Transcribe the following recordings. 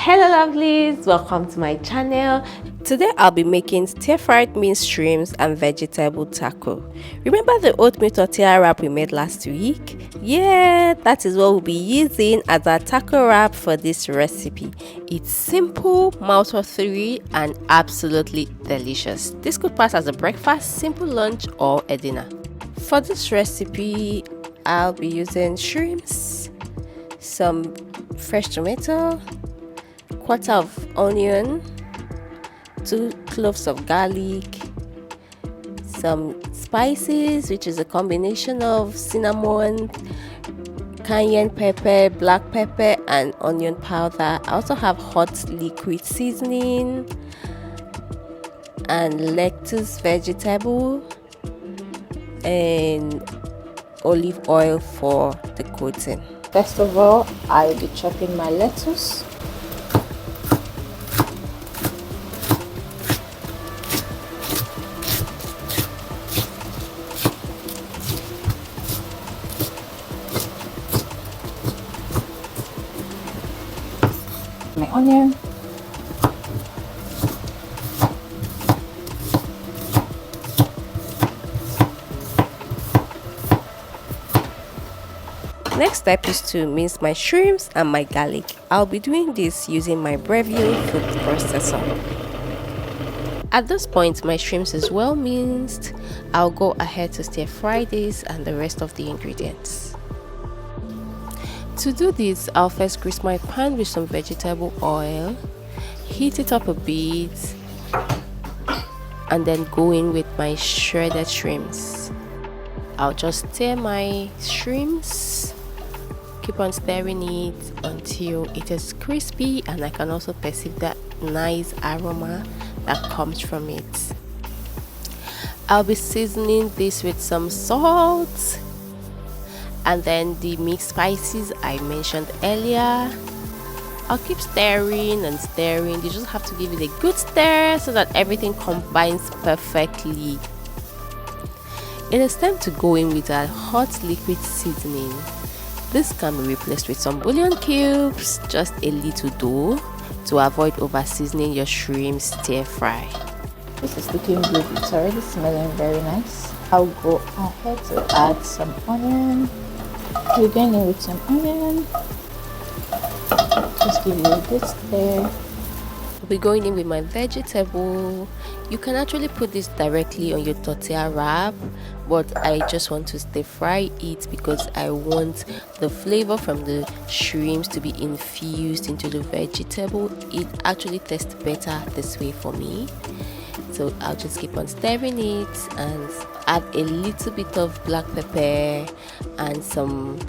Hello lovelies, welcome to my channel. Today I'll be making stir-fried minced shrimps and vegetable taco. Remember the oatmeal tortilla wrap we made last week? Yeah, that is what we'll be using as our taco wrap for this recipe. It's simple, mouth-watering and absolutely delicious. This could pass as a breakfast, simple lunch or a dinner. For this recipe, I'll be using shrimps, some fresh tomato, quarter of onion, 2 cloves of garlic, some spices, which is a combination of cinnamon, cayenne pepper, black pepper and onion powder. I also have hot liquid seasoning and lettuce vegetable and olive oil for the coating. First of all, I'll be chopping my lettuce. My onion, next step is to mince my shrimps and my garlic. I'll be doing this using my Brevio food processor. At this point, my shrimps is well minced. I'll go ahead to stir fry this and the rest of the ingredients. To do this, I'll first grease my pan with some vegetable oil, heat it up a bit, and then go in with my shredded shrimps. I'll just stir my shrimps, keep on stirring it until it is crispy and I can also perceive that nice aroma that comes from it. I'll be seasoning this with some salt and then the mixed spices I mentioned earlier. I'll keep stirring and stirring. You just have to give it a good stir so that everything combines perfectly. It is time to go in with our hot liquid seasoning. This can be replaced with some bouillon cubes, just a little dough to avoid over seasoning your shrimp stir fry. This is looking good, it's already smelling very nice. I'll go ahead to add some onion. We're going in with some onion. Just give it a good stir. I'll be going in with my vegetable. You can actually put this directly on your tortilla wrap, but I just want to stir fry it because I want the flavor from the shrimps to be infused into the vegetable. It actually tastes better this way for me. So I'll just keep on stirring it and add a little bit of black pepper and some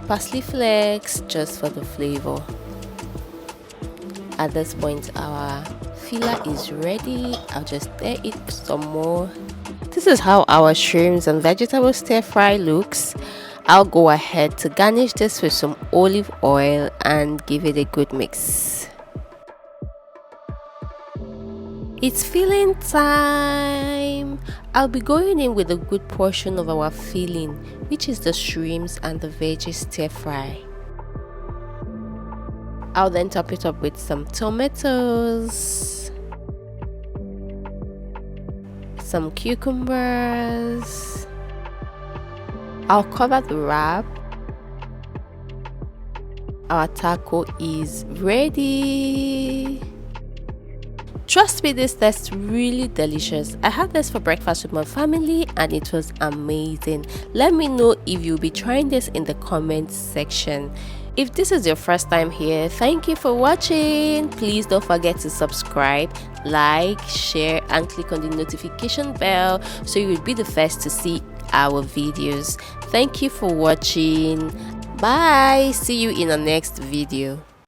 parsley flakes just for the flavor. At this point, our filler is ready. I'll just stir it some more. This is how our shrimps and vegetable stir fry looks. I'll go ahead to garnish this with some olive oil and give it a good mix. It's filling time. I'll be going in with a good portion of our filling, which is the shrimps and the veggie stir fry. I'll then top it up with some tomatoes, some cucumbers. I'll cover the wrap. Our taco is ready. Trust me, this tastes really delicious. I had this for breakfast with my family and it was amazing. Let me know if you'll be trying this in the comments section. If this is your first time here, thank you for watching. Please don't forget to subscribe, like, share and click on the notification bell so you will be the first to see our videos. Thank you for watching. Bye. See you in the next video.